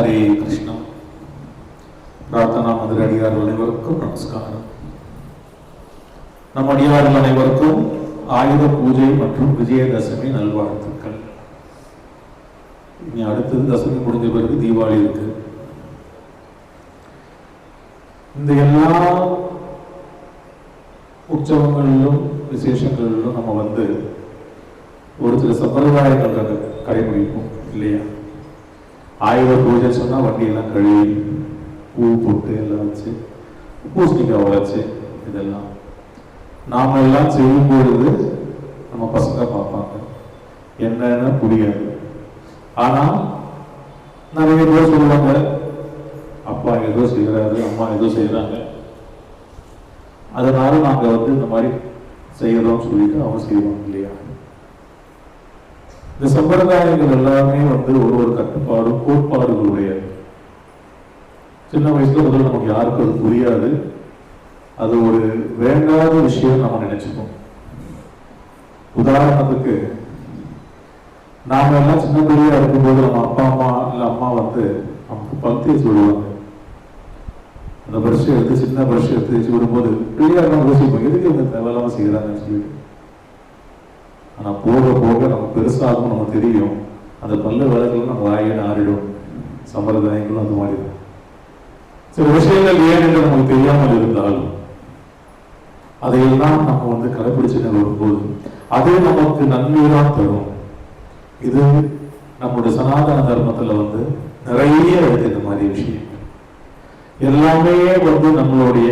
ஹரே கிருஷ்ணா. பிரார்த்தனா மதுரை அடியார்கள் அனைவருக்கும் நமஸ்காரம். நம் அடியார்கள் அனைவருக்கும் ஆயுத பூஜை மற்றும் விஜயதசமி நல்வாழ்த்துக்கள். இனி அடுத்தது தசமி முடிஞ்ச பிறகு தீபாவளி இருக்கு. இந்த எல்லா உற்சவங்களிலும் விசேஷங்களிலும் நம்ம ஒரு சில சம்பிரதாயங்கள் கடைபிடிப்போம் இல்லையா? ஆயுத பூஜை சொன்னா வண்டியெல்லாம் கழுவி பூ போட்டு எல்லாம் வச்சு பூசணிக்காய் வச்சு இதெல்லாம் நாம எல்லாம் செய்யும் பொழுது நம்ம பசங்க பார்ப்பாங்க, என்னன்னு புரியாது. ஆனா நிறைய பேர் சொல்லுவாங்க, அப்பா ஏதோ செய்யறாரு, அம்மா ஏதோ செய்யறாங்க, அதனால நாங்க இந்த மாதிரி செய்யறோம்னு சொல்லிட்டு அவங்க செய்வாங்க இல்லையா? இந்த சம்பிரதாயங்கள் எல்லாமே ஒரு கட்டுப்பாடு கோட்பாடுகளுடைய. சின்ன வயசுல முதல்ல நமக்கு யாருக்கும் அது புரியாது, அது ஒரு வேண்டாத விஷயம் நம்ம நினைச்சுப்போம். உதாரணத்துக்கு நாம எல்லாம் சின்ன பிள்ளையா இருக்கும்போது நம்ம அப்பா அம்மா இல்ல அம்மா நமக்கு பக்தியை சொல்லுவாங்க. அந்த வருஷம் எடுத்து சின்ன வருஷம் எடுத்து வச்சு விடும்போது பிள்ளையா யோசிப்போம், எதுக்கு இவங்க தேவையில்லாம செய்யறாங்கன்னு சொல்லிட்டு. ஆனா போக போக நம்ம பெருசாகும், நமக்கு தெரியும் அந்த பல்ல விளக்குல நம்ம வாயின்னு ஆறிடும். சம்பிரதாயங்களும் அந்த மாதிரி சில விஷயங்கள் ஏன் என்று நமக்கு தெரியாமல் இருந்தாலும் அதையெல்லாம் நம்ம கடைபிடிச்சுட்டு வரும்போது அது நமக்கு நன்மைதான் தரும். இது நம்முடைய சனாதன தர்மத்துல நிறைய இருக்கு. இந்த மாதிரி விஷயம் எல்லாமே நம்மளுடைய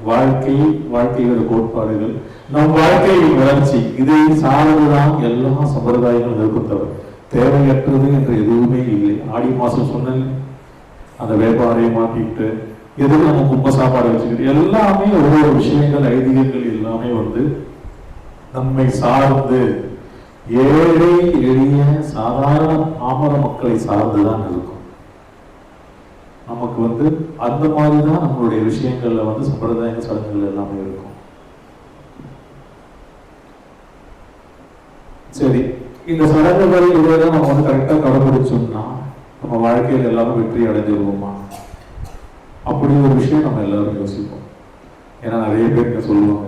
வாழ்க்கையோட கோட்பாடுகள், நம் வாழ்க்கையின் வளர்ச்சி, இதை சார்ந்துதான் எல்லா சம்பிரதாயங்களும் இருக்கும். தவிர தேவையற்றது என்று எதுவுமே இல்லை. ஆடி மாசம் சொன்ன அந்த வேப்பாறையை மாட்டிட்டு எதுவும் நம்ம கும்ப சாப்பாடு வச்சுக்கிட்டு எல்லாமே ஒவ்வொரு விஷயங்கள் ஐதீகங்கள் எல்லாமே நம்மை சார்ந்து ஏழை எளிய சாதாரண பாமர மக்களை சார்ந்துதான் இருக்கும். நமக்கு அந்த மாதிரிதான் நம்மளுடைய விஷயங்கள்ல சம்பிரதாய சடங்குகள் எல்லாமே இருக்கும். சரி, இந்த சடங்குகள் இதெல்லாம் நம்ம கரெக்டா கடைபிடிச்சோம்னா நம்ம வாழ்க்கையில் எல்லாரும் வெற்றி அடைஞ்சிருவோமா? அப்படி ஒரு விஷயம் நம்ம எல்லாரும் யோசிப்போம். ஏன்னா நிறைய பேர் சொல்லுவாங்க,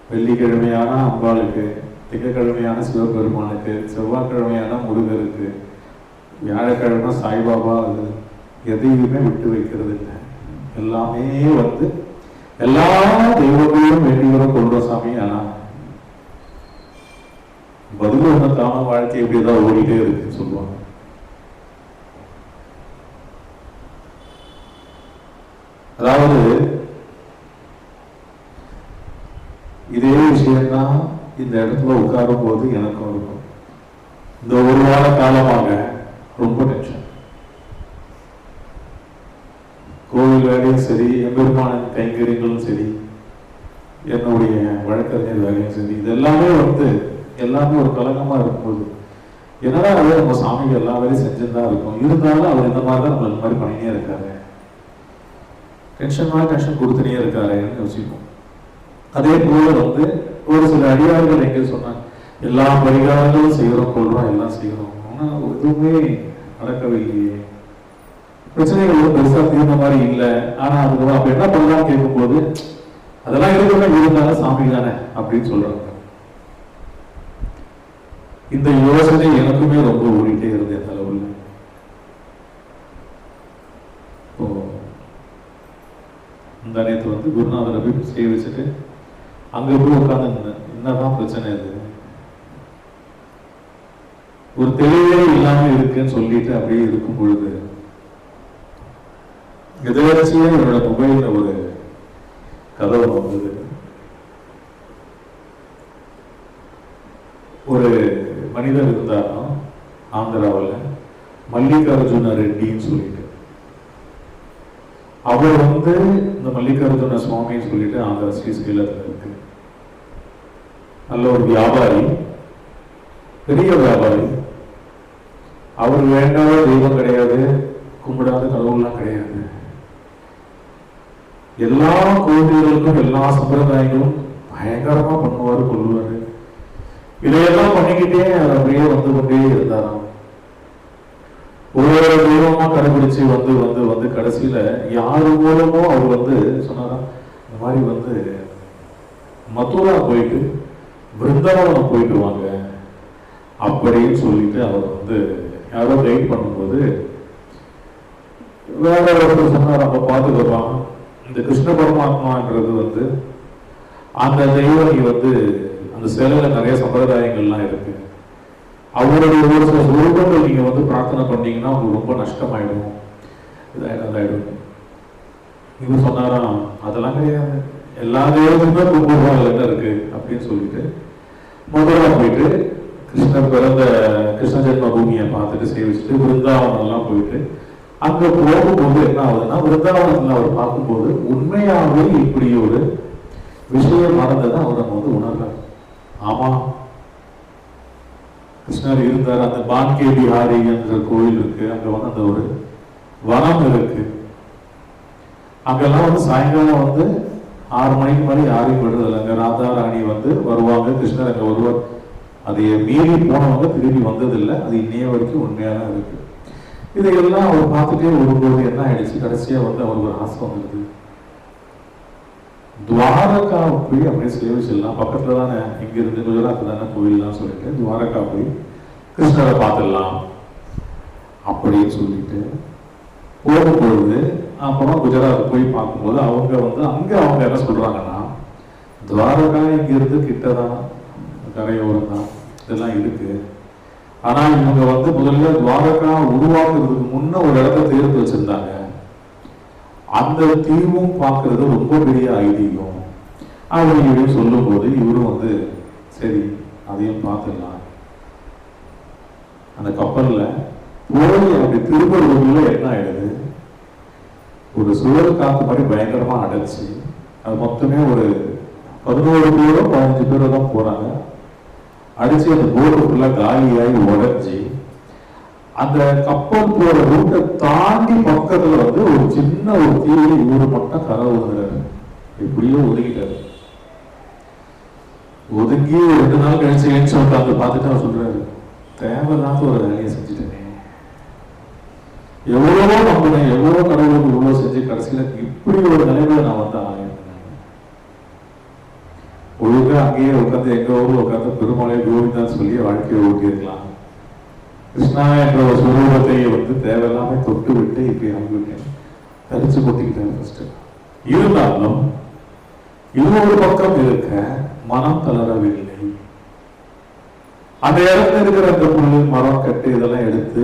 வெள்ளிக்கிழமையான அம்பாளுக்கு, திங்கக்கிழமையான சிவபெருமானுக்கு, செவ்வாய்க்கிழமையான முருகருக்கு, வியாழக்கிழமை சாய்பாபா, அது எதையுமே விட்டு வைக்கிறது இல்லை. எல்லாமே எல்லா தெய்வங்களையும் வேண்டியவரும் கொள்றோம் சாமி. ஆனா பதில் தான வாழ்க்கை எப்படிதான் ஓடிட்டே இருக்குன்னு சொல்லுவாங்க. அதாவது இதே விஷயம்தான் இந்த இடத்துல உட்காரும் போது எனக்கும் இருக்கும். இந்த ஒரு வார காலமாக ரொம்ப டென்ஷன். கோவில் வேலையும் சரி, எம்பெருமான கைங்கரியங்களும் சரி, என்னுடைய வழக்கறிஞர் வேலையும் சரி, இது எல்லாமே ஒரு கலங்கமா இருக்கும்போது என்னடா நம்ம சாமிக்கு எல்லா வேலையும் செஞ்சுதான் இருக்கும். இருந்தாலும் அவர் இந்த மாதிரிதான் நம்ம இந்த மாதிரி பண்ணினே இருக்காரு, டென்ஷன் கொடுத்துனே இருக்காருன்னு யோசிப்போம். அதே போல ஒரு சில அடியார்கள் எங்க சொன்னாங்க, எல்லா பரிகாரங்களும் செய்யறோம், கொள்றோம், எல்லாம் செய்யறோம், ஆனா எதுவுமே நடக்கவில்லையே, பிரச்சனைகள் பெருசா தீர்ந்த மாதிரி இல்லை. ஆனா அதுக்கு அப்ப என்ன பண்ணலாம்னு கேட்கும்போது அதெல்லாம் இருந்தாலும் சாமி தானே அப்படின்னு சொல்றாங்க. இந்த யோசனை எனக்குமே ரொம்ப ஓடிட்டே இருந்தது என் தலைவில். இந்த நேற்று குருநாதரை போய் செய்ய வச்சுட்டு அங்க போய் உட்கார்ந்து என்னதான் பிரச்சனை, இது ஒரு தெளிவே இல்லாம இருக்குன்னு சொல்லிட்டு அப்படியே இருக்கும் பொழுது எதிர்ச்சியே என்னோட மொபைல்ல ஒரு கதவு வந்தது. ஒரு மனிதர் இருந்தாலும் ஆந்திராவில் மல்லிகார்ஜுன ரெட்டின்னு சொல்லிட்டு, அவர் இந்த மல்லிகார்ஜுன சுவாமின்னு சொல்லிட்டு ஆந்திரா ஸ்ரீஸ்ரீலத்தில் இருக்கு. நல்ல ஒரு வியாபாரி, பெரிய வியாபாரி. அவர் வேண்டாத தெய்வம் கிடையாது, கும்பிடாத கடவுள்லாம் கிடையாது. எல்லா கோவில்களுக்கும் எல்லா சம்பிரதாயங்களும் பயங்கரமா பண்ணுவாரு, கொள்வாரு. இதையெல்லாம் பண்ணிக்கிட்டே அவர் அப்படியே கொண்டே இருந்தாராம். ஒவ்வொரு தெய்வமா கடைபிடிச்சு வந்து வந்து வந்து கடைசியில யாரு மூலமோ அவர் வந்து சொன்னாரா, இந்த மாதிரி வந்து மதுரா போயிட்டு விருந்தாவனம் போயிட்டு வாங்க அப்படின்னு சொல்லிட்டு அவர் வந்து யாரோ கைட் பண்ணும்போது வேற ஒருத்தர் சொன்னார், அப்ப பாத்துக்கலாம் இந்த கிருஷ்ண பரமாத்மான்றது வந்து அந்த தெய்வம் நீ வந்து அந்த சிலையில நிறைய சம்பிரதாயங்கள்லாம் இருக்கு, அவருடைய ஒரு சில ரூபங்கள் நீங்க வந்து பிரார்த்தனை பண்ணீங்கன்னா உங்களுக்கு ரொம்ப நஷ்டமாயிடும், இதாயிடும். இவர் சொன்னாராம், அதெல்லாம் கிடையாது, எல்லா தெய்வத்துக்குமே கும்பிடுவாங்க என்ன இருக்கு அப்படின்னு சொல்லிட்டு முதல்ல போயிட்டு கிருஷ்ணர் பிறந்த கிருஷ்ண ஜென்ம பூமியை பார்த்துட்டு சேவிச்சுட்டு விருந்தாவனம் எல்லாம் போயிட்டு அங்க போகும்போது என்ன ஆகுதுன்னா, விருந்தாவனத்துல அவர் பார்க்கும்போது உண்மையாகவே இப்படி ஒரு விஷயம் நடந்ததை அவர் நம்ம வந்து உணர்றார். ஆமா, கிருஷ்ணர் இருந்தார். அந்த பான்கே பிஹாரி என்ற கோயில் இருக்கு, அங்க வந்து அந்த ஒரு வனம் இருக்கு. அங்கெல்லாம் வந்து சாயங்காலம் வந்து 6 மணிக்கு மாதிரி யாரையும் விடுறதில்லை. அங்க ராதா ராணி வந்து வருவாங்க, கிருஷ்ணர் அங்க வருவார். அதை மீறி போனவங்க திரும்பி வந்ததில்லை. அது இன்னைய வரைக்கும் உண்மையாக தான் இருக்கு. இதையெல்லாம் அவர் பார்த்துட்டே வரும்போது என்ன ஆயிடுச்சு, கடைசியா வந்து அவருக்கு ஒரு ஆசை வந்துடுது, துவாரகா போய் அப்படியே சேவை செல்லலாம், பக்கத்துல தானே இங்க இருந்து குஜராத் தானே கோயில்லாம் சொல்லிட்டு துவாரகா போய் கிருஷ்ணரை பார்த்துடலாம் அப்படின்னு சொல்லிட்டு போகும்பொழுது அப்புறம் குஜராத் போய் பார்க்கும்போது அவங்க வந்து அவங்க என்ன சொல்றாங்கன்னா, துவாரகா இங்க இருந்து கிட்டதான், கரையோரம் தான், இதெல்லாம் இருக்கு. ஆனா இவங்க வந்து முதல்ல துவாரகா உருவாக்குறதுக்கு முன்ன ஒரு இடத்த தேர்ந்து வச்சிருந்தாங்க. அந்த தீவும் பார்க்கறது ரொம்ப பெரிய ஐதீகம் அப்படின்னு சொல்லும் போது இவரும் வந்து சரி அதையும் பார்த்துடலாம். அந்த கப்பல்ல போய் அப்படி திருப்பூர்ல என்ன ஆயிடுது, ஒரு சுழல் காத்து மாதிரி பயங்கரமா அடைச்சு அது மொத்தமே ஒரு 11 பேரோ 15 பேரோ தான் போறாங்க. அடிச்சு அந்த போட்டு ஃபுல்லா காலியாகி உடைஞ்சி அந்த கப்பல் போற ரூட்டை தாண்டி பக்கத்துல வந்து ஒரு சின்ன ஒரு தீயை இவரு மட்டும் கரை ஒதுங்குறாரு. எப்படியோ ஒதுங்கிட்டாரு. ஒதுங்கி 2 நாள் கழிச்சு ஏன்னு சொல்லிட்டு பார்த்துட்டு அவர் சொல்றாரு, தேவையில்லாத ஒரு வேலையை செஞ்சுட்டேனே, எவ்வளவோ நம்பினேன், எவ்வளவோ கடவுளுக்கு இவ்வளவு செஞ்சு கடைசியில இப்படி ஒரு நிலைமையில நான் வந்து ஆயிருந்தேன். ஒழுங்கா அங்கேயே உட்காந்து எங்க ஊர்ல உட்காந்து பெருமலை கோவிந்தான்னு சொல்லி வாழ்க்கையை ஓட்டியிருக்கலாம். கிருஷ்ணா என்ற ஒரு சுரூபத்தை வந்து தேவையில்லாம தொட்டு விட்டு இப்படி அனுப்பிவிட்டேன், கரிச்சு கொட்டிக்கிட்டேன் ஃபர்ஸ்ட். இருந்தாலும் இது ஒரு பக்கம் இருக்க மனம் தளரவில்லை. அந்த இடத்துல இருக்கிற அந்த புல்லு மரம் கட்டு இதெல்லாம் எடுத்து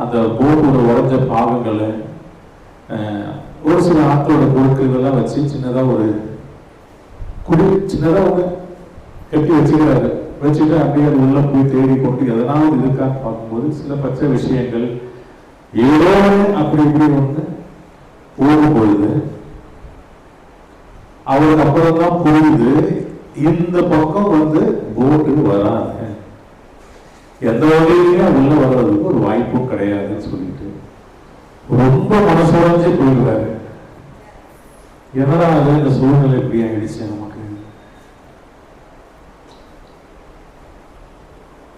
அந்த போட்டோட உடஞ்ச பாகங்களை ஒரு சில ஆற்றோட பொருட்கள் இதெல்லாம் வச்சு சின்னதா ஒரு சின்னதா ஒண்ணு கட்டி வச்சுக்கிறாரு. வச்சுட்டு அப்படியே அது உள்ள போய் தேடி கொண்டு எதனாவது இருக்கான்னு பார்க்கும்போது சில பச்சை விஷயங்கள் ஏதோ அப்படி இப்படி ஒண்ணு போகும்பொழுது அவருக்கு அப்புறம் தான் புரியுது, இந்த பக்கம் வந்து போட்டு வராது, எந்த வகையிலுமே உள்ள வர்றதுக்கு ஒரு வாய்ப்பும் கிடையாதுன்னு சொல்லிட்டு ரொம்ப மனசுடைஞ்சு போயிடுறாரு. என்னடா அது இந்த சூழ்நிலை எப்படி ஆயிடுச்சு நமக்கு.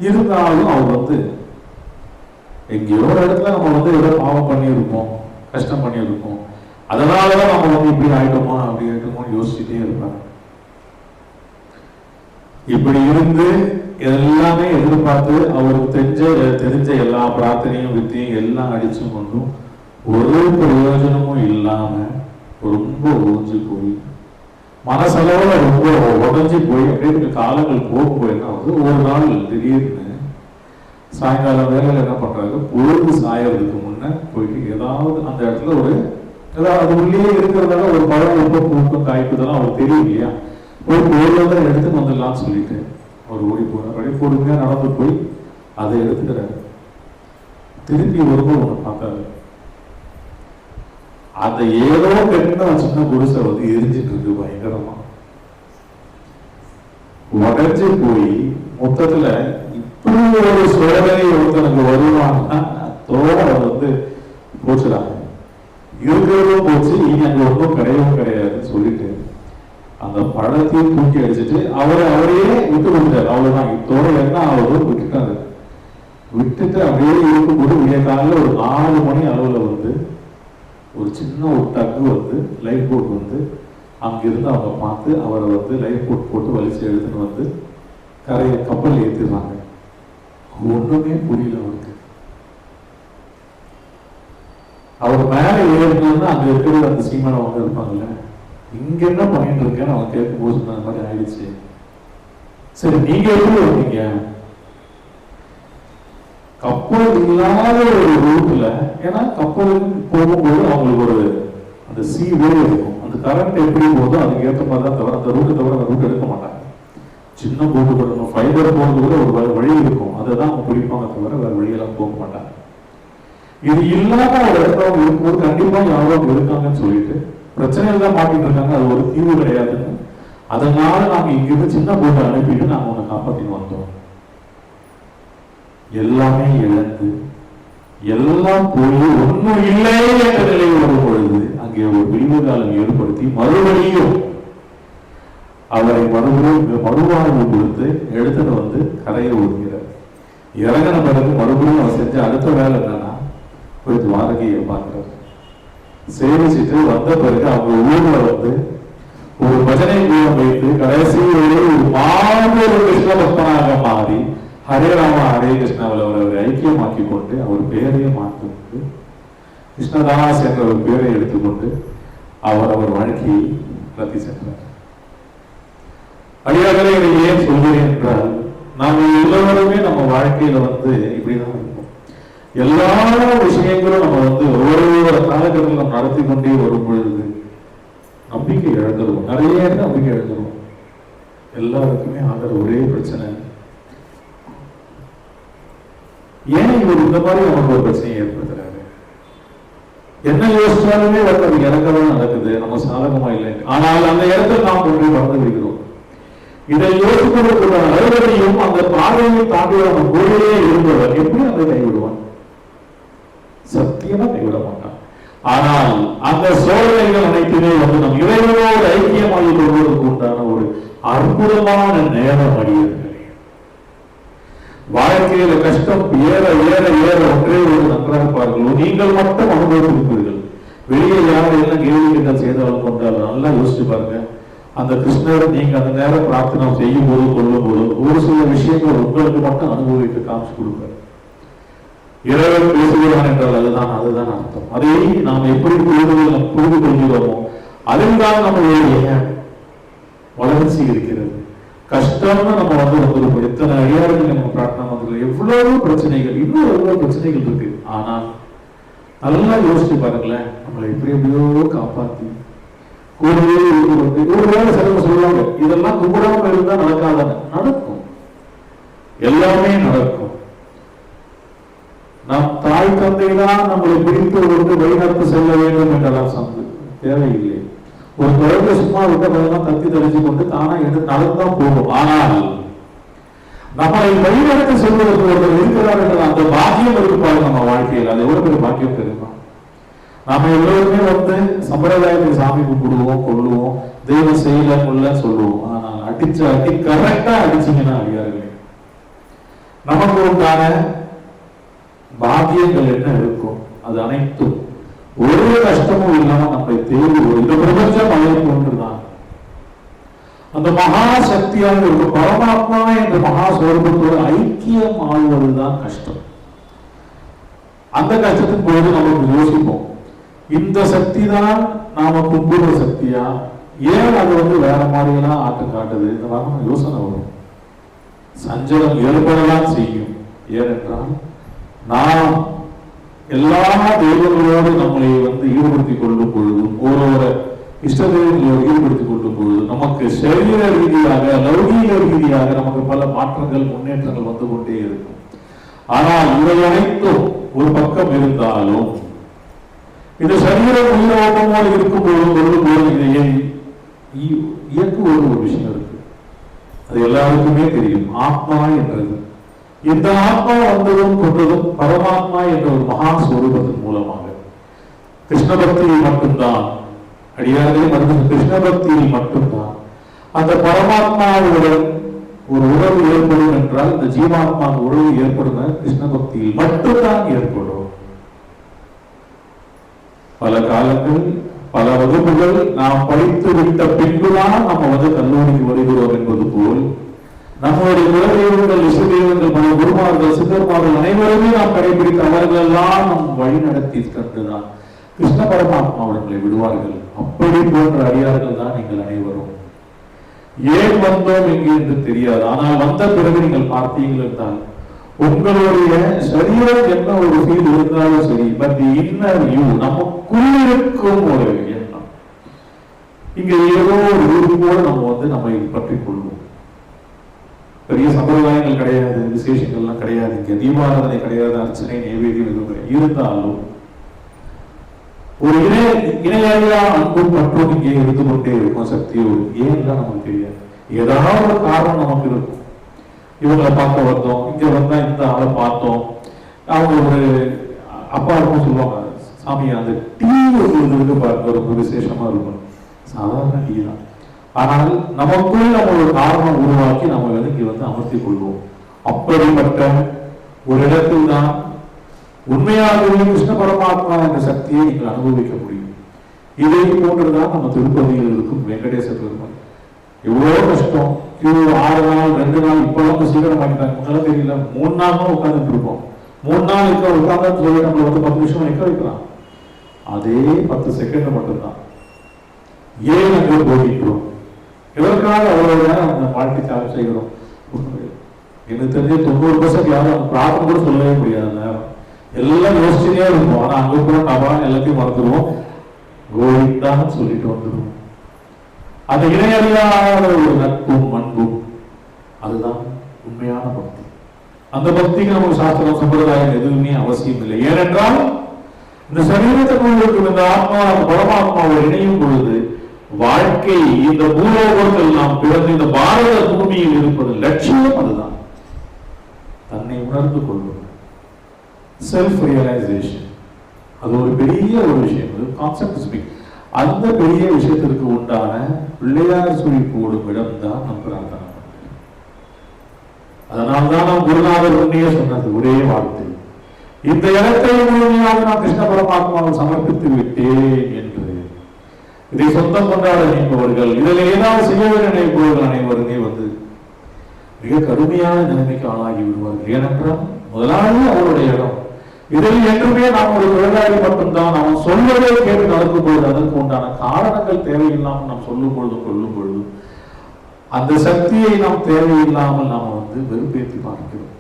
இருந்தாலும் அவர் வந்து எங்கேயோ ஒரு இடத்துல நம்ம வந்து ஏதோ பாவம் பண்ணியிருப்போம், கஷ்டம் பண்ணியிருப்போம், அதனாலதான் நம்ம வந்து இப்படி ஆயிட்டோமா அப்படி ஆயிட்டோமோன்னு யோசிச்சுட்டே இருப்பாங்க. இப்படி இருந்து எல்லாமே எதிர்பார்த்து அவருக்கு தெரிஞ்ச எல்லா பிரார்த்தனையும் வித்தியும் எல்லாம் அடிச்சும் கொண்டும் ஒரு பிரயோஜனமும் இல்லாம ரொம்ப ஓஞ்சி போய் மனசளவுல ரொம்ப உடஞ்சி போய் அப்படியே காலங்கள் போகும்போது என்ன ஆகுது, ஒரு நாள் திடீர்னு சாயங்காலம் வேலையில் என்ன பண்றாங்க, பொழுது சாயறதுக்கு முன்ன போயிட்டு ஏதாவது அந்த இடத்துல ஒரு ஏதாவது அது உள்ளே இருக்கிறதால ஒரு பழம் ரொம்ப பூக்கம் காய்ப்புதெல்லாம் அவருக்கு தெரியும் இல்லையா, ஒரு பொருளை எடுத்து வந்துடலாம்னு சொல்லிட்டு அவர் ஓடி போனார். அப்படியே பொறுமையா நடந்து போய் அதை எடுத்துக்கிறாரு. திருப்பி வரும்போது ஒண்ணு பார்த்தாரு, அந்த ஏதோ கட்டின சின்ன குடிசை வந்து எரிஞ்சிட்டு இருக்கு பயங்கரமா, உடஞ்சி போய் மொத்தத்துல இப்படி ஒரு சோதனை ஒருத்தனுக்கு வருவான்னா தோட வந்து போச்சுறாங்க, இருக்கிறதும் போச்சு, இனி அங்க ஒன்றும் கிடையாதுன்னு சொல்லிட்டு அந்த பழத்தையும் தூக்கி அடிச்சுட்டு அவரையே விட்டு கொடுத்தாரு. அவ்வளவுதான், இத்தோட என்ன ஆகுது விட்டுட்டாரு. விட்டுட்டு அப்படியே இருக்கும்போது விடிய காலையில் ஒரு 4 மணி அளவில் வந்து ஒரு சின்ன ஒரு டக்கு வந்து லைஃப் போட் வந்து அங்கிருந்து அவங்க பார்த்து அவரை வந்து லைஃப் போட் போட்டு வலிச்சு எடுத்துன்னு வந்து கரையை கப்பல் ஏற்றிடுறாங்க. ஒண்ணுமே புரியல அவருக்கு. அவர் மேல ஏறினா அங்க இருக்கிற அந்த சீமானம் அவங்க இருப்பாங்கல்ல, இங்க என்ன பண்ணிட்டு இருக்கேன்னு அவங்க கேட்கும் போது அந்த மாதிரி ஆயிடுச்சு. சரி நீங்க எப்படி வந்தீங்க? கப்பல் இல்லாத ஒரு ரூட்ல, ஏன்னா கப்பலுக்கு போகும்போது அவங்களுக்கு ஒரு அந்த சீவே இருக்கும், அந்த கரண்ட் எப்படி போதோ அதுக்கு ஏற்ற மாதிரி தான், தவிர அந்த ரூட்டு தவிர அந்த ரூட் எடுக்க மாட்டாங்க. சின்ன போட்டு போடணும், ஃபைபர் போகிறது கூட ஒரு வழி இருக்கும், அதை தான் அவங்க பிடிப்பாங்க தவிர வேற வழியெல்லாம் போக மாட்டாங்க. இது இல்லாத ஒரு இடத்துல அவங்க இருக்கும்போது கண்டிப்பா யாரோ இருக்காங்கன்னு சொல்லிட்டு பிரச்சனைகள் தான் மாட்டிட்டு இருக்காங்க, அது ஒரு தீர்வு கிடையாதுன்னு அதனால நாங்க இங்கிருந்து சின்ன போட்டு அனுப்பிட்டு நாங்க உன்னை காப்பாத்தின்னு வந்தோம். எல்லாமே இழந்து எல்லாம் போய் ஒன்றும் இல்லை என்ற நிலை வரும் பொழுது அங்கே ஒரு விழிவு காலம் ஏற்படுத்தி மறுபடியும் அவரை மறுவாழ்வு கொடுத்து எடுத்துட்டு வந்து கரையை ஒதுக்கிறார். இறங்கின பிறகு மறுபடியும் அவர் செஞ்ச அடுத்த வேலை என்னன்னா போய் துவாரகையை பார்க்கிறார். சேவிச்சுட்டு வந்த பிறகு அவங்க ஊர்ல வந்து ஒரு பஜனை கூடம் வைத்து கடைசி ஒரு மாபெரும் கிருஷ்ண பக்தனாக மாறி ஹரே ராமா ஹரே கிருஷ்ணாவில் அவரை ஐக்கியமாக்கி கொண்டு அவர் பெயரையே மாற்றிக்கொண்டு கிருஷ்ணதாஸ் என்ற ஒரு பெயரை எடுத்துக்கொண்டு அவர் வாழ்க்கையை நடத்தி சென்றார். அடியார்களே, இதை ஏன் சொல்கிறேன் என்றால், நாம் எல்லோருமே நம்ம வாழ்க்கையில வந்து இப்படிதான் இருக்கும். எல்லா விஷயங்களும் நம்ம வந்து ஒவ்வொரு காலகட்டத்தில் நம்ம நடத்தி கொண்டே வரும் பொழுது நம்பிக்கை இழந்துருவோம், நிறைய நம்பிக்கை இழந்துருவோம். எல்லாருக்குமே ஆகிற ஒரே பிரச்சனை, ஏன் இவர் இந்த மாதிரி நமக்கு ஒரு பிரச்சனையை ஏற்படுத்துறாரு? என்ன யோசிச்சாலுமே வந்து இறக்கதான் நடக்குது, நம்ம சாதகமா இல்லை. ஆனால் அந்த இடத்துல நாம் ஒன்றை மறந்து விடுகிறோம். இதை யோசிப்பதற்கான அறுவடையும் அந்த பாதையை தாண்டி நம்ம கூடவே இருந்தவர் எப்படி அதை கைவிடுவான்? சத்தியமா கைவிட மாட்டான். ஆனால் அந்த சோதனைகள் அனைத்துமே வந்து நம் இறைவனோடு ஐக்கியமாகி கொள்வதற்கு உண்டான ஒரு அற்புதமான நேரம் அடியர்களே. வாழ்க்கையில கஷ்டம் ஏற ஏற ஏற ஒன்றே ஒரு நன்றாக பாருங்கள், நீங்கள் மட்டும் அனுபவித்திருப்பீர்கள். வெளியே யாரும் என்ன கேள்வி கேட்டால் செய்தாலும் கொண்டாலும் நல்லா யோசிச்சு பாருங்க. அந்த கிருஷ்ணர் நீங்க அந்த நேரம் பிரார்த்தனை செய்யும் போது கொள்ளும் போது ஒரு சில விஷயங்கள் உங்களுக்கு மட்டும் அனுபவித்து காமிச்சு கொடுப்பார். இறைவன் பேசுகிறான் என்றால் அதுதான் அர்த்தம். அதை நாம் எப்படி புரிந்து கொள்கிறோமோ அதில் தான் நம்மளுடைய வளர்ச்சி இருக்கிறது. கஷ்டம்னு நம்ம வந்து எத்தனை அடியார்கள் நம்ம பிரார்த்தனை வந்து எவ்வளவு பிரச்சனைகள், இன்னும் எவ்வளவு பிரச்சனைகள் இருக்கு. ஆனால் நல்லா யோசிச்சு பாருங்களேன், நம்மளை எப்படி எப்படியோ காப்பாத்தி கூடவே இருக்கு. ஒரு வேலை சிலவங்க சொல்லுவாங்க, இதெல்லாம் கும்பிடாம இருந்தா நடக்காதானே. நடக்கும், எல்லாமே நடக்கும். நம் தாய் தந்தை தான் நம்மளை பிடித்து வந்து வழிநடத்து செல்ல வேண்டும் என்றெல்லாம் சந்து தேவையில்லை. ஒரு குழந்தை சும்மா விட்ட பையனா தத்தி தெளிச்சு கொண்டு தானா எடுத்து நடந்தான் போகும். ஆனால் நம்மளை வழிநடத்தி செல்வதற்கு ஒருத்தர் இருக்கிறார் என்ற அந்த பாக்கியம் இருப்பாரு நம்ம வாழ்க்கையில். அது எவ்வளவு பெரிய பாக்கியம் தெரியுமா? நாம எல்லோருமே வந்து சம்பிரதாயத்தை சாமி கும்பிடுவோம், கொள்ளுவோம், தெய்வம் செய்யல சொல்லுவோம். ஆனால் அடி கரெக்டா அடிச்சீங்கன்னா அடியார்களே, நமக்கு உண்டான பாக்கியங்கள் என்ன இருக்கும்? அது அனைத்தும் ஒரு கஷ்டமும் இல்லாம நம்மை தேடி இந்த பிரபஞ்சம் அழைப்பு ஒன்றுதான். அந்த மகா சக்தியாக இருக்கும் பரமாத்மா என்ற மகா ஸ்வரூபத்தோடு ஐக்கியம் ஆழ்வதுதான் கஷ்டம். அந்த கஷ்டத்தின் போது நமக்கு யோசிப்போம், இந்த சக்தி தான் நாம கும்பிடுற சக்தியா, ஏன் அது வந்து வேற மாதிரி எல்லாம் ஆட்டம் காட்டுது? இந்த மாதிரி யோசனை வரும், சஞ்சலம் ஏற்படலாம் செய்யும். ஏனென்றால் நாம் எல்லா தெய்வங்களோடு நம்மளை வந்து ஈடுபடுத்திக் கொள்ளும் பொழுதும், ஒரு இஷ்ட தெய்வங்களோடு ஈடுபடுத்திக் கொள்ளும் பொழுது நமக்கு சரீர ரீதியாக லௌகீக ரீதியாக நமக்கு பல மாற்றங்கள் முன்னேற்றங்கள் வந்து கொண்டே இருக்கும். ஆனால் இவை அனைத்தும் ஒரு பக்கம் இருந்தாலும் இந்த சரீரம் உயிரோட்டமோடு இருக்கும் பொழுது இதை இயக்குவது ஒரு விஷயம் இருக்கு. அது எல்லாருக்குமே தெரியும், ஆத்மா என்றது. இந்த ஆத்மா வந்ததும் கொண்டதும் பரமாத்மா என்ற ஒரு மகா ஸ்வரூபத்தின் மூலமாக கிருஷ்ண பக்தியில் மட்டும்தான், அடியார்களே மருந்து கிருஷ்ண பக்தியில் மட்டும்தான் அந்த பரமாத்மாவுடன் ஒரு உறவு ஏற்படும் என்றால் இந்த ஜீவாத்மா உறவு ஏற்படும் கிருஷ்ண பக்தியில் மட்டும்தான் ஏற்படும். பல காலங்கள் பல வகுப்புகள் நாம் படித்து விட்ட பின்புதான் நம்ம கல்லூரிக்கு வருகிறோம் என்பது போல் நம்முடைய குலதெய்வங்கள், இசைதெய்வங்கள், பல குருமார்கள், சித்தர்மார்கள் அனைவருமே நாம் கடைபிடித்த அவர்கள் எல்லாம் நம் வழி நடத்தி கண்டுதான் கிருஷ்ண பரமாத்மா அவர்களை விடுவார்கள். அப்படி போன்ற அடியார்கள் தான் நீங்கள் அனைவரும். ஏன் வந்தோம் எங்கே என்று தெரியாது. ஆனால் வந்த பிறகு நீங்கள் பார்த்தீர்கள் என்றால் உங்களுடைய சரீரம் என்ன ஒரு ஃபீல் இருந்தாலும் சரி, பட் இன்னர் யூ நமக்குள் இருக்கும் ஒரு எண்ணம் இங்க ஏதோ ஒரு உறுதியோடு நம்ம நம்மை பற்றி கொள்வோம். பெரிய சம்பிரதாயங்கள் கிடையாது, விசேஷங்கள்லாம் கிடையாது, இங்க தீபாராதனை கிடையாது, அர்ச்சனை நைவேத்தியம் எதுவும் இருந்தாலும் ஒரு இணையா அன்பும் மற்றும் இங்கே இருந்து கொண்டே இருக்கும் சக்தியோடு. ஏன்லாம் நமக்கு தெரியாது, ஏதாவது ஒரு காரணம் நமக்கு இருக்கும். இவங்களை பார்க்க வந்தோம், இங்க வந்தா இந்த ஆளை பார்த்தோம், அவங்க ஒரு அப்பா இருக்கும் சொல்லுவாங்க, சாமி அந்த டீ ஒரு பார்க்க ஒரு விசேஷமா இருக்கும், சாதாரண டீ தான். ஆனால் நமக்குள் நம்ம ஒரு காரணம் உருவாக்கி நம்ம இங்க அமர்த்தி கொள்வோம். அப்படிப்பட்ட ஒரு இடத்தில் தான் உண்மையாகவே கிருஷ்ண பரமாத்மா என்ற சக்தியை நீங்கள் அனுபவிக்க முடியும். இதை போன்றுதான் நம்ம திருப்பதியில் இருக்கும் வெங்கடேச பெருமாள். எவ்வளவு கஷ்டம், 6 நாள் 2 நாள், இப்பெல்லாம் சீக்கிரம் ஆகிட்டாங்க, முன்னால தெரியல, 3 நாளும் உட்கார்ந்துட்டு இருப்போம். 3 நாள் உட்கார்ந்து சொல்லி நம்மளை 10 நிமிஷம் நிற்க வைக்கலாம். அதே 10 செகண்ட் மட்டும்தான். ஏன் அங்கே போகின்றோம், எதற்காக அவ்வளவு நேரம் அந்த வாழ்க்கை தியாகம் செய்கிறோம்? எனக்கு தெரிஞ்ச 90% யாரும் பிரார்த்தனை கூட சொல்லவே முடியாது. நேரம் எல்லாம் யோசிச்சுட்டே இருக்கும். ஆனா அங்க கூட நபான் எல்லாத்தையும் மறந்துடுவோம், கோவிந்தான்னு சொல்லிட்டு வந்துடுவோம். அந்த இணையறியாத ஒரு நட்பும் அன்பும் அதுதான் உண்மையான பக்தி. அந்த பக்திக்கு நமக்கு சாஸ்திரம் சம்பிரதாயம் எதுவுமே அவசியம் இல்லை. ஏனென்றால் இந்த சரீரத்துக்குள் இருக்கும் இந்த ஆத்மா பரமாத்மாவை இணையும் பொழுது வாழ்க்கை இந்த பூலோகத்தில் நாம் பிறந்த இந்த பாரத பூமியில் இருப்பது லட்சியம் அதுதான். தன்னை உணர்ந்து கொள்வது, செல்ஃப் ரியலைசேஷன், அது ஒரு பெரிய ஒரு விஷயம், கான்செப்ட் ஸ்பீக். அந்த பெரிய விஷயத்திற்கு உண்டான பிள்ளையார் சுழி போடும் இடம் தான் நம் பிரார்த்தனை. அதனால்தான் நாம் குருநாதர் உண்மையே சொன்னது ஒரே வார்த்தை, இந்த இடத்தை முழுமையாக நான் கிருஷ்ண பரமாத்மாவை சமர்ப்பித்து விட்டேன் என்று. இதை சொந்தம் கொண்டாட நினைப்பவர்கள், இதில் ஏதாவது செய்ய நினைப்பவர்கள் அனைவருமே மிக கடுமையான நிலைமைக்கு ஆளாகி விடுவார்கள். ஏனென்றால் முதலாவது அவருடைய இடம். இதில் என்றுமே நாம் ஒரு தொழிலாளி மட்டும்தான். அவன் சொல்வதை கேட்டு நடக்கும் பொழுது அதற்கு உண்டான காரணங்கள் தேவையில்லாமல் நாம் சொல்லும் பொழுதும் கொள்ளும் பொழுது அந்த சக்தியை நாம் தேவையில்லாமல் நாம் வெறுப்பேற்றி பார்க்கிறோம்.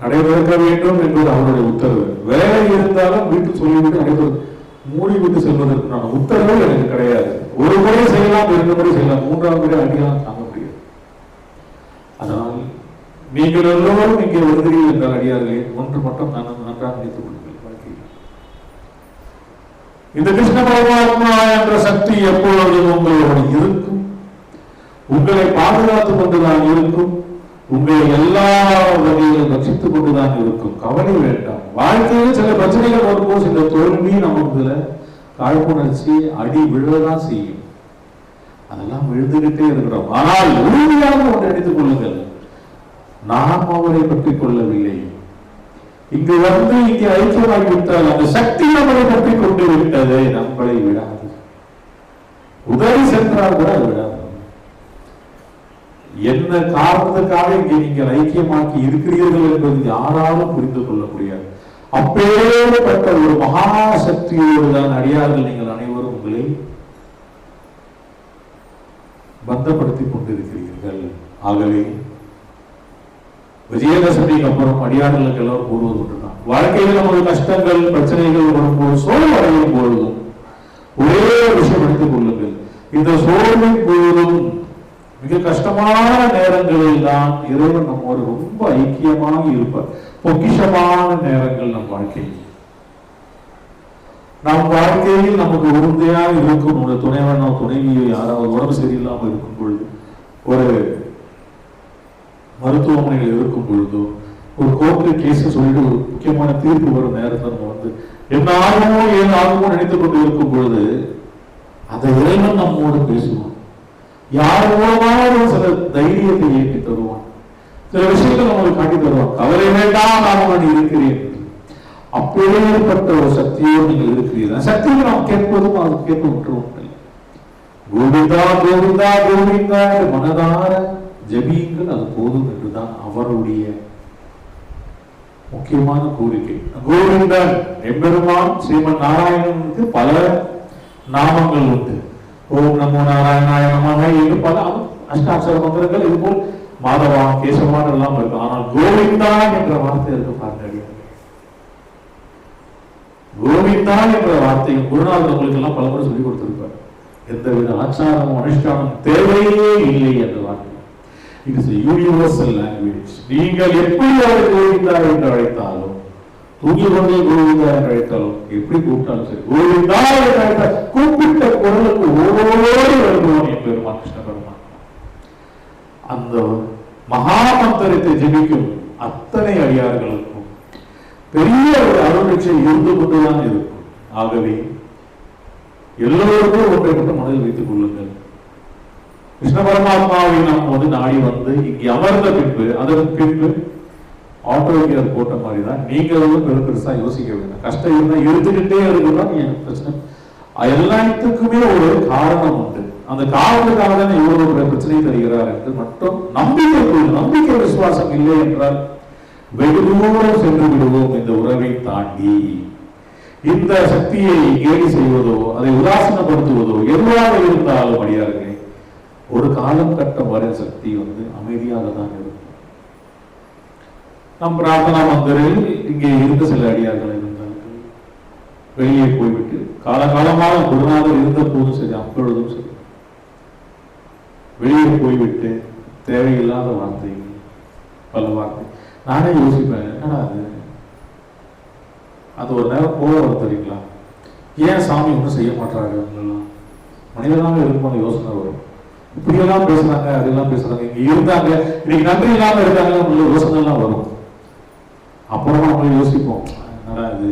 நடைபெறுக்க வேண்டும் என்பது அவருடைய உத்தரவு. வேலை இருந்தாலும் வீட்டு சொல்லிவிட்டு நடைபெறு மூடி விட்டு செல்வதற்கான உத்தரவு எனக்கு கிடையாது. ஒரு முறை செய்யலாம், 2 முறை செய்யலாம், 3ஆவது முறை அடிக்கலாம் தாங்க முடியாது. அதனால் நீங்கள் எல்லோரும் இங்கே வருகிறீர்கள் என்றால் அடியார்களே, ஒன்று மட்டும் நன்றாக நினைத்துக் கொள்ளுங்கள். வாழ்க்கையில் இந்த கிருஷ்ண பரமாத்மா என்ற சக்தி எப்பொழுதும் உங்களோடு இருக்கும், உங்களை பாதுகாத்துக் கொண்டுதான் இருக்கும், உங்களை எல்லா வகையிலும் ரட்சித்துக் கொண்டுதான் இருக்கும். கவலை வேண்டாம். வாழ்க்கையில் சில பிரச்சனைகள் வரும்போது சில தோல்வி நமக்கு காழ்ப்புணர்ச்சி அடி விழதான் செய்யும். அதெல்லாம் விழுந்துகிட்டே இருக்கிறோம். ஆனால் உறுதியாக ஒன்று எடுத்துக் கொள்ளுங்கள், நாம் அவரை பற்றிக் கொள்ளவில்லை. இங்கு இங்கே ஐக்கியமாகிவிட்டால் அந்த சக்தி நம்மளை பற்றி கொண்டு விட்டது, நம்மளை விடாது. உதவி சென்றால் கூட விடாது. என்ன காரணத்துக்காக இங்கே நீங்கள் ஐக்கியமாக்கி இருக்கிறீர்கள் என்பது யாராலும் புரிந்து கொள்ள முடியாது. அப்பேற்பட்ட ஒரு மகாசக்தியோடு தான் அடியார்கள் நீங்கள் அனைவரும் உங்களை பந்தப்படுத்திக் கொண்டிருக்கிறீர்கள். ஆகவே விஜயதசமிக்கு அப்புறம் அடியார்களுக்கு எல்லாம் கூறுவது ஒன்றுதான், வாழ்க்கையில் நமது கஷ்டங்கள் பிரச்சனைகள் வரும்போது சோர்வு அடையும் பொழுதும் ஒரே விஷயம் எடுத்துக் கொள்ளுங்கள். இந்த சோர்வின் பொழுதும் மிக கஷ்டமான நேரங்களில் தான் இறைவன் நம்மோடு ரொம்ப ஐக்கியமாக இருப்பார். பொக்கிஷமான நேரங்கள் நம் வாழ்க்கையில், நம் வாழ்க்கையில் நமக்கு உறுதியாக இருக்கும் ஒரு துணைவனோ துணைவியோ யாராவது உடம்பு சரியில்லாமல் இருக்கும் பொழுது, ஒரு மருத்துவமனையில் இருக்கும் பொழுதோ, ஒரு கோர்ட்டு கேஸ் சொல்லிட்டு ஒரு முக்கியமான தீர்ப்பு வரும் நேரத்தில் நம்ம என்ன ஆகுமோ ஏன் ஆகுமோ நினைத்துக் கொண்டு இருக்கும் பொழுது அந்த இறைவன் நம்மோடு பேசுவோம். யார் மூலமாக சில தைரியத்தை ஏற்றி தருவான், சில விஷயங்கள் நம்மளுக்கு காட்டி தருவான். கவலை வேண்டாம், நான் இருக்கிறேன். அப்பேற்பட்ட ஒரு சக்தியோடு நீங்கள் இருக்கிறீர்கள். சக்தியை நாம் கேட்பதும் அது கேட்ப விட்டுருவோம். கோவிந்தா கோவிந்தா கோவிந்தா மனதார ஜெபியுங்கள், அது போதும் என்றுதான் அவருடைய முக்கியமான கோரிக்கை. கோவிந்தன் எம்பெருமான் ஸ்ரீமன் நாராயணனுக்கு பல நாமங்கள் உண்டு. ஓம் நமோ நாராயணாய நமக என்று பல அஷ்டாட்சர மந்திரங்கள், இது போல் மாதவா கேசவான் எல்லாம் இருக்கு. ஆனால் கோவிந்தா என்ற வார்த்தை இருக்கு பாருங்க. கோவிந்தா என்ற வார்த்தையை குருநாதர் உங்களுக்கு எல்லாம் பல முறை சொல்லிக் கொடுத்திருப்பார். எந்தவித ஆச்சாரமும் அனுஷ்டானம் தேவையே இல்லை என்ற வார்த்தை. It is universal language. நீங்கள் எப்படி அவரை கோவிந்தா என்று அழைத்தாலும், தூங்கி கொண்டே கோவிந்தா என்று அழைத்தாலும், எப்படி கூப்பிட்டாலும் சரி, கோவிந்தா என்று அழைத்தால் கூப்பிட்ட குரலுக்கு ஓடி வருவோம் என் பெருமான் கிருஷ்ண பெருமான். அந்த மகா மந்திரத்தை ஜெபிக்கும் அத்தனை அடியார்களுக்கும் பெரிய ஒரு அருள்நிச்சை இருந்து கொண்டுதான் இருக்கும். ஆகவே எல்லோருக்கும் ஒன்றை மட்டும் மனதில் வைத்துக் கொள்ளுங்கள். கிருஷ்ண பரமாத்மாவை நாம் நாடி வந்து இங்கே அமர்ந்த பின்பு, அதற்கு பின்பு ஆட்டோகியர் போட்ட மாதிரிதான் நீங்க பெருசா யோசிக்க வேண்டாம். கஷ்டம் இருந்தா இருந்துகிட்டே இருக்குதான் பிரச்சனை. எல்லாத்துக்குமே ஒரு காரணம் உண்டு. அந்த காரணத்துக்காக தான் இவ்வளவு பிரச்சனை தருகிறார் என்று மட்டும் நம்பிக்கை விசுவாசம் இல்லை என்றால் வெகு தூரம் சென்று விடுவோம். இந்த உறவை தாண்டி இந்த சக்தியை கேலி செய்வதோ, அதை உதாசனப்படுத்துவதோ எதுவாக இருந்தாலும் அடியார்களே, ஒரு காலம் கட்டம் வரை சக்தி அமைதியாக தான் இருக்கும். நம் பிரார்த்தனா மந்திரில் இங்கே இருந்த சில அடியார்கள் இருந்தார்கள். வெளியே போய்விட்டு காலகாலமாக குருநாதர் இருந்த போதும் சரி, அப்பொழுதும் சரி, வெளியே போய்விட்டு தேவையில்லாத வார்த்தைகள், பல வார்த்தை. நானே யோசிப்பேன், என்னடா அது ஒரு நேரம் போக வரும் தெரியுங்களா? ஏன் சாமி ஒன்றும் செய்ய மாட்டாங்க? மனிதனாக இருக்கும்போது யோசனை வரும். இப்படியெல்லாம் பேசுறாங்க, அதெல்லாம் பேசுறாங்க, இங்க இருந்தாங்க, இன்னைக்கு நன்றி இல்லாம இருக்காங்க, உள்ள யோசனை எல்லாம் வரும். அப்புறமா நம்ம யோசிப்போம், என்னடா இது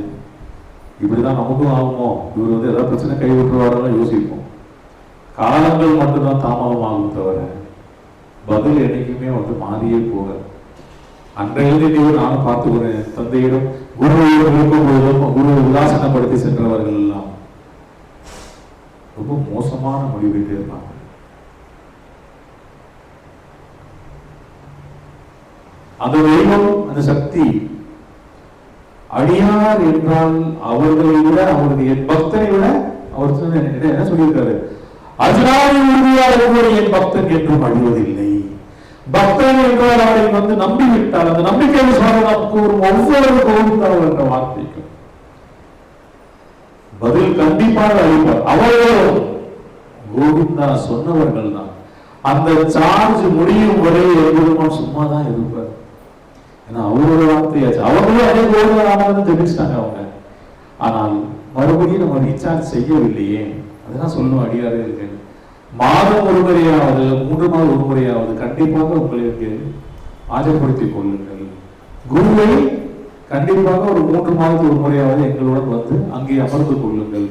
இப்படிதான் நமக்கும் ஆகுமோ, இவர் ஏதாவது பிரச்சனை கை விட்டுருவாரெல்லாம் யோசிப்போம். காலங்கள் மட்டும்தான் தாமதம் ஆகும் தவிர பதில் என்னைக்குமே மாறியே போக. அன்றையிலிருந்து நானும் பார்த்துக்கிறேன். தந்தையிடம் குருவிடம் இருக்கும்போதும் குரு உதாசனப்படுத்தி சென்றவர்கள் எல்லாம் ரொம்ப மோசமான முடிவை தேர்ப்பாங்க. அந்த தெய்வம், அந்த சக்தி அடியார் என்றால் அவர்களை விட, அவருடைய பக்தனை விட, அவர் என்ன சொல்லியிருக்காரு, அஜராதி உறுதியாக என் பக்தன் என்றும் அழிவதில்லை. பக்தன் என்றால் அவரை நம்பிவிட்டால் அந்த நம்பிக்கை விசுவாசம் ஒவ்வொரு கோவிந்தார் என்ற வார்த்தைக்கு பதில் கண்டிப்பாக அளிப்பார். அவர்களும் கோவிந்தா சொன்னவர்கள் தான். அந்த சார்ஜ் முடியும் வரை எவ்வளவு சும்மா தான் இருப்பார். ஏன்னா அவரோட வார்த்தையாச்சு. அவர்களும் அதே கோவிந்தாராமன் தெரிவிச்சிட்டாங்க அவங்க. ஆனால் மறுபடியும் நம்ம ரீசார்ஜ் செய்யவில்லையே, அதுதான் சொல்லணும். அடியாரே இருக்கு, மாதம் ஒரு முறையாவது, 3 மாதம் ஒரு முறையாவது கண்டிப்பாக உங்களுக்கு ஆஜர்படுத்திக் கொள்ளுங்கள். குருவை கண்டிப்பாக ஒரு 3 மாதத்துக்கு ஒரு முறையாவது எங்களுடன் அங்கே அமர்ந்து கொள்ளுங்கள்.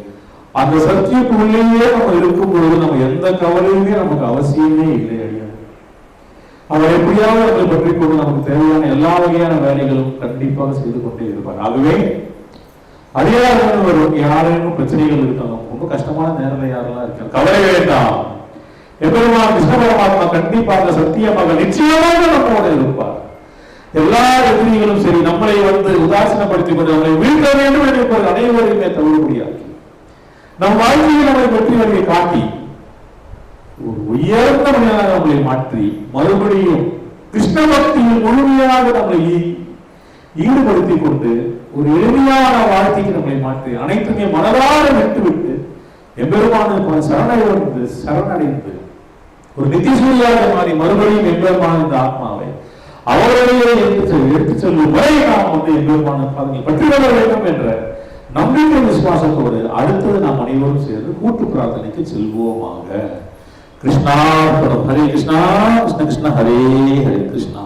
அந்த சத்தியத்துள்ளேயே நம்ம இருக்கும் பொழுது நம்ம எந்த கவலையுமே நமக்கு அவசியமே இல்லை. அடியா அவர் எப்படியாவது நம்மை பற்றி கொண்டு நமக்கு தேவையான எல்லா வகையான வேலைகளும் கண்டிப்பாக செய்து கொண்டே இருப்பார். ஆகவே அடியார்கள் வரும், யாரும் பிரச்சனைகள் இருக்காங்க, ரொம்ப கஷ்டமான நேரத்தில் யாரெல்லாம் இருக்காங்க, கவலை வேண்டாம். எம்பெருமான் கிருஷ்ண பரமாத்மா கண்டிப்பாக சத்தியமாக நிச்சயமாக நம்மோட இருப்பார். எல்லா எதிரிகளும் சரி நம்மளை உதாசீனப்படுத்திக் கொண்டு நம்மளை வீழ்த்த வேண்டும் என்று அனைவருமே தவிர்ப்படியாக்கி நம் வாழ்க்கையை நம்மை பற்றி வழியை காட்டி ஒரு உயர்ந்த மனிதனாக நம்மளை மாற்றி மறுபடியும் கிருஷ்ண பக்தியில் முழுமையாக நம்மளை ஈடுபடுத்திக் கொண்டு ஒரு எளிமையான வாழ்க்கைக்கு நம்மளை மாற்றி அனைத்துமே மனதார விட்டுவிட்டு எம்பெருமான சரணடைந்து ஒரு நித்திசூரியாக மாறி மறுபடியும் எம்பெருமான இந்த ஆத்மாவை அவர்களையே எடுத்து செல்லும் வரை நாம் எம்பெருமான பாதங்களை பற்றி கொள்ள வேண்டும் என்ற நம்பிக்கை விசுவாசத்தோடு அடுத்தது நாம் அனைவரும் சேர்ந்து கூட்டு பிரார்த்தனைக்கு செல்வோமாக. கிருஷ்ணா ஹரே கிருஷ்ணா, கிருஷ்ண கிருஷ்ண ஹரே ஹரே கிருஷ்ணா.